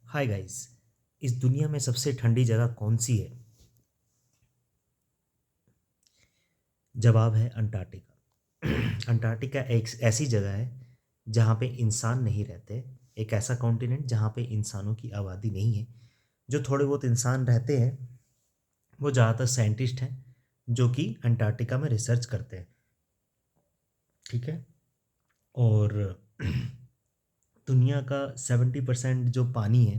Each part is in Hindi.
Hi guys. इस दुनिया में सबसे ठंडी जगह कौन सी है? जवाब है अंटार्कटिका। अंटार्कटिका एक ऐसी जगह है जहाँ पे इंसान नहीं रहते। एक ऐसा कॉन्टिनेंट जहाँ पे इंसानों की आबादी नहीं है। जो थोड़े बहुत इंसान रहते हैं वो ज़्यादातर साइंटिस्ट हैं जो कि अंटार्कटिका में रिसर्च करते हैं। ठीक है। और दुनिया का 70% जो पानी है,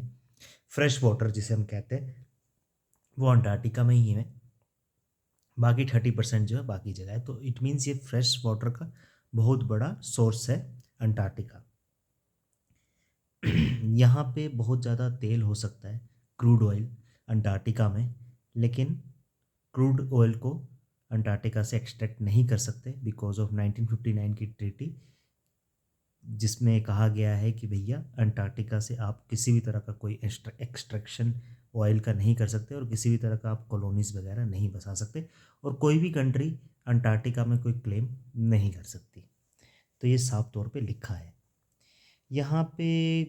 फ्रेश वाटर जिसे हम कहते हैं, वो अंटार्कटिका में ही है। बाकी 30% जो है बाकी जगह है। तो इट मीन्स ये फ्रेश वाटर का बहुत बड़ा सोर्स है अंटार्कटिका। यहाँ पे बहुत ज़्यादा तेल हो सकता है, क्रूड ऑयल, अंटार्कटिका में। लेकिन क्रूड ऑयल को अंटार्कटिका से एक्सट्रैक्ट नहीं कर सकते बिकॉज ऑफ 1959 की ट्रीटी, जिसमें कहा गया है कि भैया अंटार्कटिका से आप किसी भी तरह का कोई एक्सट्रैक्शन ऑयल का नहीं कर सकते और किसी भी तरह का आप कॉलोनीज वगैरह नहीं बसा सकते। और कोई भी कंट्री अंटार्कटिका में कोई क्लेम नहीं कर सकती। तो ये साफ तौर पे लिखा है। यहाँ पे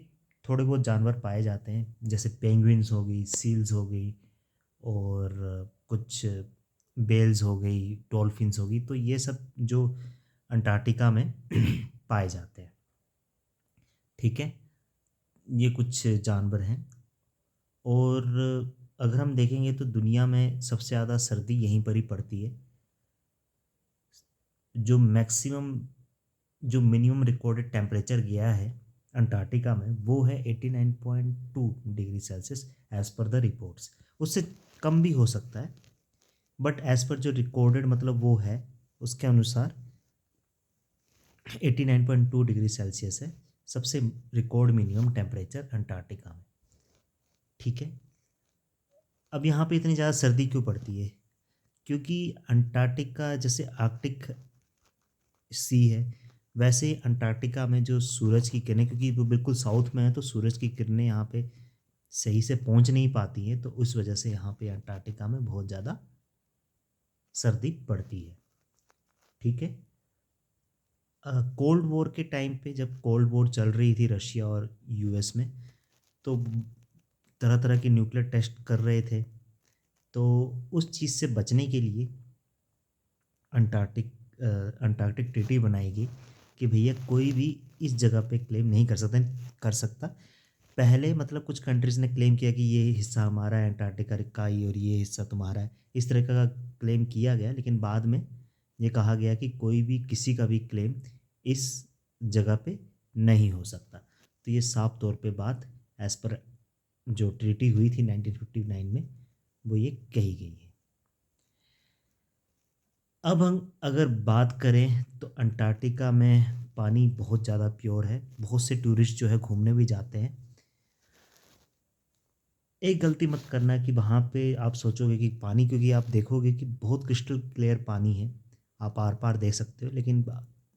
थोड़े बहुत जानवर पाए जाते हैं, जैसे पेंगुइन्स हो गई, सील्स हो गई, और कुछ बेल्स हो गई, डॉल्फिन्स हो गई। तो ये सब जो अंटार्कटिका में पाए जाते हैं। ठीक है। ये कुछ जानवर हैं। और अगर हम देखेंगे तो दुनिया में सबसे ज़्यादा सर्दी यहीं पर ही पड़ती है। जो मैक्सिमम जो मिनिमम रिकॉर्डेड टेम्परेचर गया है अंटार्कटिका में वो है 89.2 degree Celsius as per the reports. उससे कम भी हो सकता है, बट एज़ पर जो रिकॉर्डेड मतलब वो है, उसके अनुसार 89.2 डिग्री सेल्सियस है सबसे रिकॉर्ड मिनिमम टेम्परेचर अंटार्कटिका में। ठीक है। अब यहाँ पे इतनी ज़्यादा सर्दी क्यों पड़ती है? क्योंकि अंटार्कटिका जैसे आर्कटिक सी है, वैसे ही अंटार्कटिका में जो सूरज की किरणें, क्योंकि वो बिल्कुल साउथ में है, तो सूरज की किरणें यहाँ पे सही से पहुँच नहीं पाती हैं। तो उस वजह से यहाँ पे अंटार्कटिका में बहुत ज़्यादा सर्दी पड़ती है। ठीक है। कोल्ड वॉर के टाइम पे, जब कोल्ड वॉर चल रही थी रशिया और यूएस में, तो तरह तरह के न्यूक्लियर टेस्ट कर रहे थे। तो उस चीज़ से बचने के लिए अंटार्कटिक अंटार्कटिक ट्रीटी बनाई गई कि भैया कोई भी इस जगह पे क्लेम नहीं कर सकता। पहले मतलब कुछ कंट्रीज़ ने क्लेम किया कि ये हिस्सा हमारा है अंटार्कटिका का ही और ये हिस्सा तुम्हारा है, इस तरह का क्लेम किया गया। लेकिन बाद में ये कहा गया कि कोई भी किसी का भी क्लेम इस जगह पे नहीं हो सकता। तो ये साफ तौर पे बात एज़ पर जो ट्रीटी हुई थी 1959 में, वो ये कही गई है। अब हम अगर बात करें तो अंटार्कटिका में पानी बहुत ज़्यादा प्योर है। बहुत से टूरिस्ट जो है घूमने भी जाते हैं। एक गलती मत करना कि वहाँ पे आप सोचोगे कि पानी, क्योंकि आप देखोगे कि बहुत क्रिस्टल क्लियर पानी है, आप आर पार देख सकते हो। लेकिन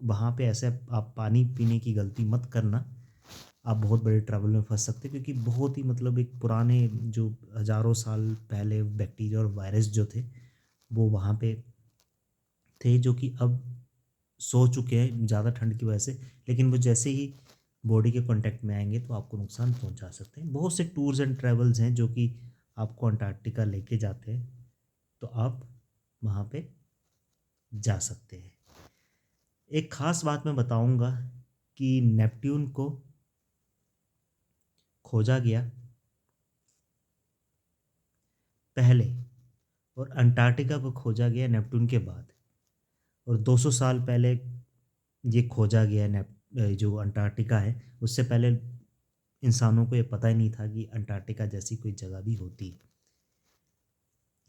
वहाँ पे ऐसे आप पानी पीने की गलती मत करना। आप बहुत बड़े ट्रबल में फंस सकते हो, क्योंकि बहुत ही मतलब एक पुराने जो हज़ारों साल पहले बैक्टीरिया और वायरस जो थे वो वहाँ पे थे, जो कि अब सो चुके हैं ज़्यादा ठंड की वजह से। लेकिन वो जैसे ही बॉडी के कांटेक्ट में आएंगे तो आपको नुकसान पहुंचा सकते हैं। बहुत से टूर्स एंड ट्रैवल्स हैं जो कि आपको अंटार्कटिका लेके जाते हैं, तो आप वहाँ पे जा सकते हैं। एक ख़ास बात मैं बताऊंगा कि नेपट्यून को खोजा गया पहले और अंटार्कटिका को खोजा गया नेपट्यून के बाद। और 200 साल पहले ये खोजा गया जो अंटार्कटिका है। उससे पहले इंसानों को ये पता ही नहीं था कि अंटार्कटिका जैसी कोई जगह भी होती है।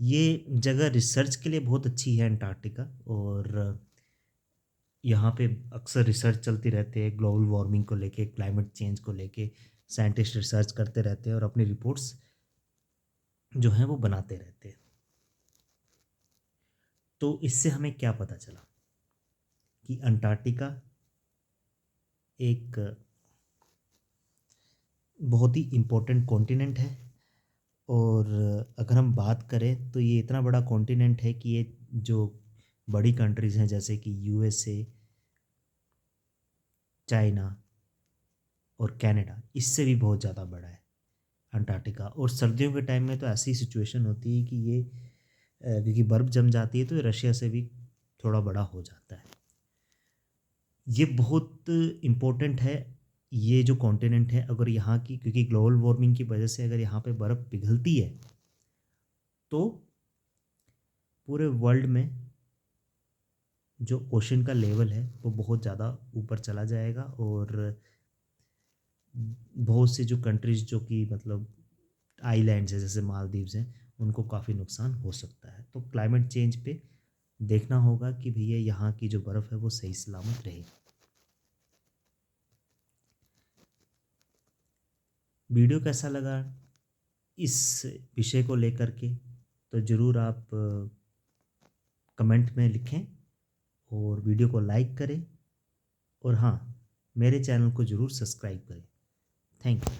ये जगह रिसर्च के लिए बहुत अच्छी है अंटार्कटिका। और यहाँ पे अक्सर रिसर्च चलती रहती है ग्लोबल वार्मिंग को लेके, क्लाइमेट चेंज को लेके। साइंटिस्ट रिसर्च करते रहते हैं और अपनी रिपोर्ट्स जो हैं वो बनाते रहते हैं। तो इससे हमें क्या पता चला कि अंटार्कटिका एक बहुत ही इम्पोर्टेंट कॉन्टिनेंट है। और अगर हम बात करें तो ये इतना बड़ा कॉन्टिनेंट है कि ये जो बड़ी कंट्रीज़ हैं जैसे कि यूएसए, चाइना और कनाडा, इससे भी बहुत ज़्यादा बड़ा है। अंटार्कटिका। और सर्दियों के टाइम में तो ऐसी सिचुएशन होती है कि ये क्योंकि बर्फ़ जम जाती है तो ये रशिया से भी थोड़ा बड़ा हो जाता है। ये बहुत इम्पोर्टेंट है, ये जो कॉन्टिनेंट है, अगर यहाँ की, क्योंकि ग्लोबल वार्मिंग की वजह से अगर यहाँ पे बर्फ़ पिघलती है तो पूरे वर्ल्ड में जो ओशन का लेवल है वो बहुत ज़्यादा ऊपर चला जाएगा। और बहुत सी जो कंट्रीज़ जो कि मतलब आइलैंड्स है जैसे मालदीव्स हैं, उनको काफ़ी नुकसान हो सकता है। तो क्लाइमेट चेंज पे देखना होगा कि भैया यहाँ की जो बर्फ़ है वो सही सलामत रहे। वीडियो कैसा लगा इस विषय को लेकर के, तो ज़रूर आप कमेंट में लिखें और वीडियो को लाइक करें। और हाँ, मेरे चैनल को ज़रूर सब्सक्राइब करें। Thank you.